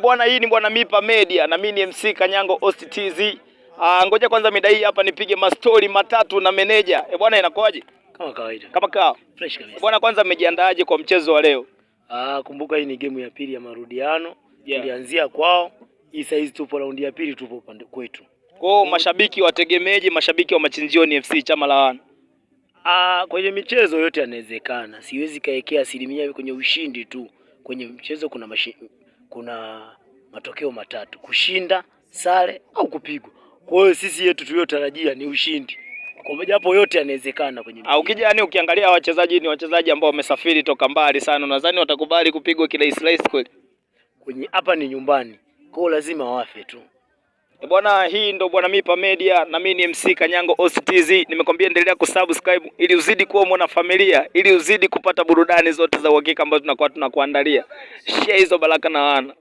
Bwana, hii ni Bwana Mipa Media na mimi ni MC Kanyango Host TZ. Ngoja kwanza midai hapa nipige mastori matatu na meneja. Bwana, inakoaje? Kama kawaida. Kama kawa. Fresh kabisa. Bwana, kwanza mmejiandaaje kwa mchezo wa leo? Kumbuka hii ni game ya pili ya marudiano. Tulianzia kwao. Hii saizi tupo raundi ya pili, tupo upande kwetu. Kwa mashabiki wategemeje, mashabiki wa Machinjioni FC chama la wana? Kwenye michezo yote yanawezekana. Siwezi kaekea 100% kwenye ushindi tu. Kwenye mchezo kuna matokeo matatu: kushinda, sare au kupigwa. Kwa hiyo sisi yetu tuliyotarajia ni ushindi. Kwa moja hapo yote yanawezekana kwenye ukija yani ukiangalia wachezaji ni wachezaji ambao wamesafiri toka mbali sana. Nadhani watakubali kupigwa kirahisi kweli. Kwenye hapa ni nyumbani. Kwa hiyo lazima wafe tu. Bwana, hii ndo Bwana Mipa Media na mimi ni MC Kanyango Host TZ. Nimekwambia endelea kusubscribe ili uzidi kuwa mwana familia, ili uzidi kupata burudani zote za uhakika ambazo tunakuandalia. Share hizo baraka na wana.